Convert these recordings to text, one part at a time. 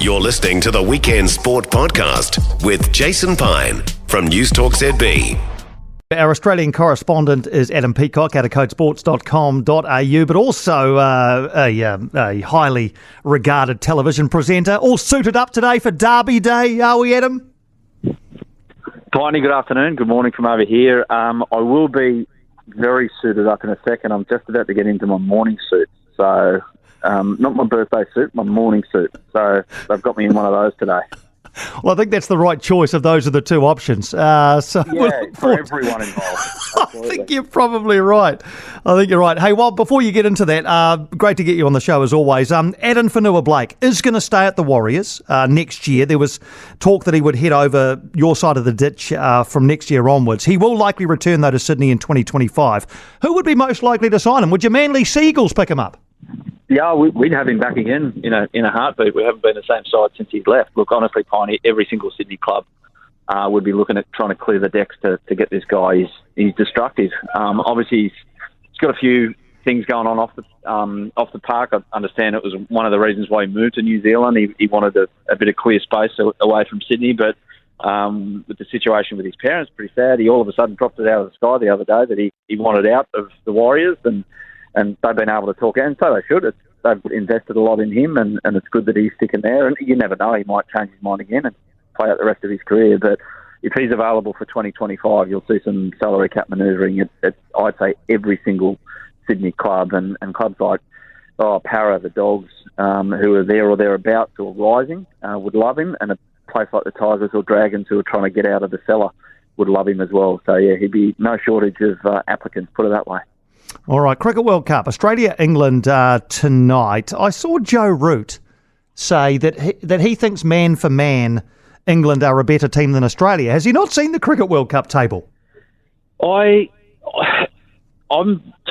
You're listening to the Weekend Sport Podcast with Jason Pine from News Talk ZB. Our Australian correspondent is Adam Peacock out of codesports.com.au, but also a highly regarded television presenter. All suited up today for Derby Day, are we, Adam? Piney, good afternoon. Good morning from over here. I will be very suited up in a second. I'm just about to get into my morning suit. So, not my birthday suit, my morning suit. So, they've got me in one of those today. Well, I think that's the right choice of those are the two options. For everyone involved. I think you're probably right. Hey, well, before you get into that, great to get you on the show as always. Addin Fonua-Blake is going to stay at the Warriors next year. There was talk that he would head over your side of the ditch from next year onwards. He will likely return, though, to Sydney in 2025. Who would be most likely to sign him? Would your Manly Seagulls pick him up? Yeah, we'd have him back again in a heartbeat. We haven't been the same side since he's left. Look, honestly, Piney, every single Sydney club would be looking at trying to clear the decks to get this guy. He's destructive. Obviously, he's got a few things going on off the park. I understand it was one of the reasons why he moved to New Zealand. He wanted a bit of clear space away from Sydney, but with the situation with his parents, pretty sad. He all of a sudden dropped it out of the sky the other day that he wanted out of the Warriors, and they've been able to talk out, and so they should. They've invested a lot in him, and it's good that he's sticking there. And you never know, he might change his mind again and play out the rest of his career. But if he's available for 2025, you'll see some salary cap manoeuvring at I'd say, every single Sydney club. And clubs like Para, the Dogs, who are there or thereabouts or rising, would love him. And a place like the Tigers or Dragons, who are trying to get out of the cellar, would love him as well. So, yeah, he'd be no shortage of applicants, put it that way. All right, Cricket World Cup, Australia-England tonight. I saw Joe Root say that he thinks man for man, England are a better team than Australia. Has he not seen the Cricket World Cup table? I'm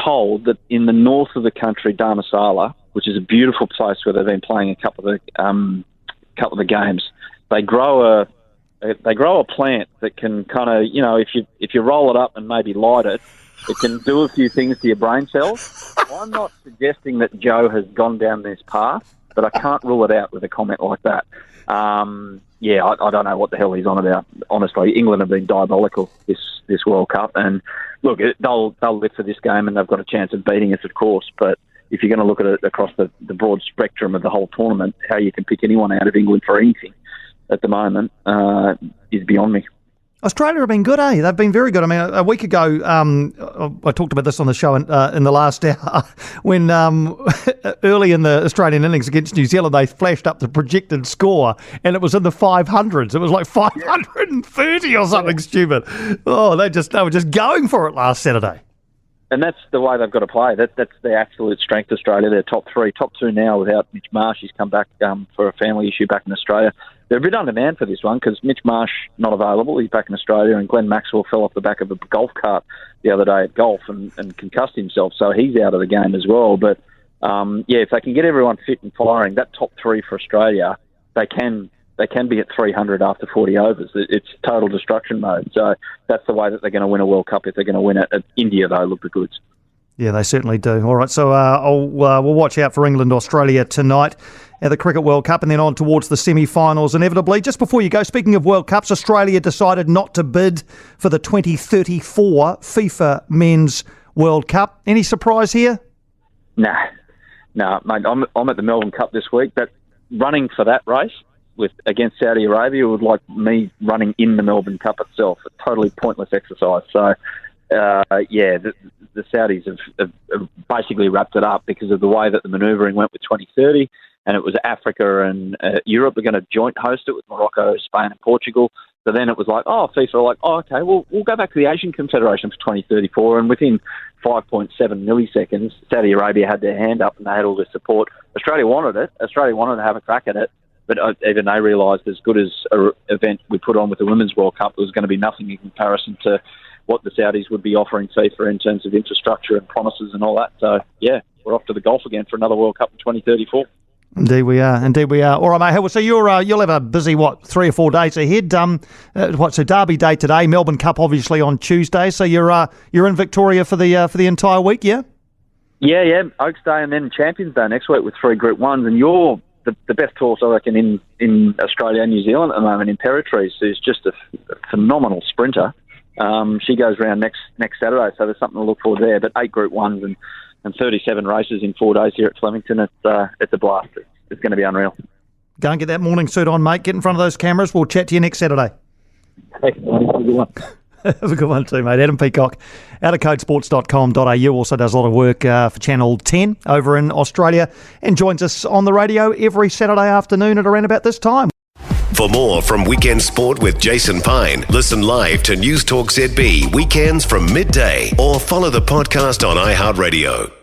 told that in the north of the country, Dharamsala, which is a beautiful place where they've been playing a couple of the games, they grow a plant that can kind of, if you roll it up and maybe light it, it can do a few things to your brain cells. I'm not suggesting that Joe has gone down this path, but I can't rule it out with a comment like that. I don't know what the hell he's on about. Honestly, England have been diabolical this World Cup, and look, they'll live for this game, and they've got a chance of beating us, of course. But if you're going to look at it across the broad spectrum of the whole tournament, how you can pick anyone out of England for anything at the moment is beyond me. Australia have been good, eh? They've been very good. I mean, a week ago, I talked about this on the show in the last hour, when early in the Australian innings against New Zealand, they flashed up the projected score, and it was in the 500s. It was like 530 or something stupid. Oh, they were just going for it last Saturday. And that's the way they've got to play. That's their absolute strength, Australia. They're top three. Top two now without Mitch Marsh. He's come back for a family issue back in Australia. They're a bit undermanned for this one because Mitch Marsh not available. He's back in Australia, and Glenn Maxwell fell off the back of a golf cart the other day at golf and concussed himself, so he's out of the game as well. But, if they can get everyone fit and firing, that top three for Australia, they can be at 300 after 40 overs. It's total destruction mode. So that's the way that they're going to win a World Cup if they're going to win it. At India, though, look the goods. Yeah, they certainly do. All right, so we'll watch out for England-Australia tonight at the Cricket World Cup, and then on towards the semi-finals inevitably. Just before you go, speaking of World Cups, Australia decided not to bid for the 2034 FIFA Men's World Cup. Any surprise here? No, mate. I'm at the Melbourne Cup this week. But running for that race against Saudi Arabia would like me running in the Melbourne Cup itself. A totally pointless exercise. So, the Saudis have basically wrapped it up because of the way that the manoeuvring went with 2030, and it was Africa and Europe are going to joint host it with Morocco, Spain and Portugal. So then it was like, FIFA are like, okay, well, we'll go back to the Asian Confederation for 2034, and within 5.7 milliseconds, Saudi Arabia had their hand up and they had all their support. Australia wanted it. Australia wanted to have a crack at it. But even they realised as good as an event we put on with the Women's World Cup, it was going to be nothing in comparison to what the Saudis would be offering FIFA in terms of infrastructure and promises and all that. So, yeah, we're off to the golf again for another World Cup in 2034. Indeed we are. All right, mate. So you'll have a busy, 3 or 4 days ahead. So Derby Day today, Melbourne Cup obviously on Tuesday. So you're in Victoria for the entire week, yeah? Yeah. Oaks Day and then Champions Day next week with 3 Group 1s. And you're the best horse, I reckon, in Australia and New Zealand at the moment, Imperatrice, who's just a phenomenal sprinter. She goes round next Saturday, so there's something to look for there. But 8 Group 1s and 37 races in 4 days here at Flemington, it's a blast. It's going to be unreal. Go and get that morning suit on, mate. Get in front of those cameras. We'll chat to you next Saturday. Hey, have a good one. Have a good one too, mate. Adam Peacock out of codesports.com.au also does a lot of work for Channel 10 over in Australia and joins us on the radio every Saturday afternoon at around about this time. For more from Weekend Sport with Jason Pine, listen live to News Talk ZB weekends from midday or follow the podcast on iHeartRadio.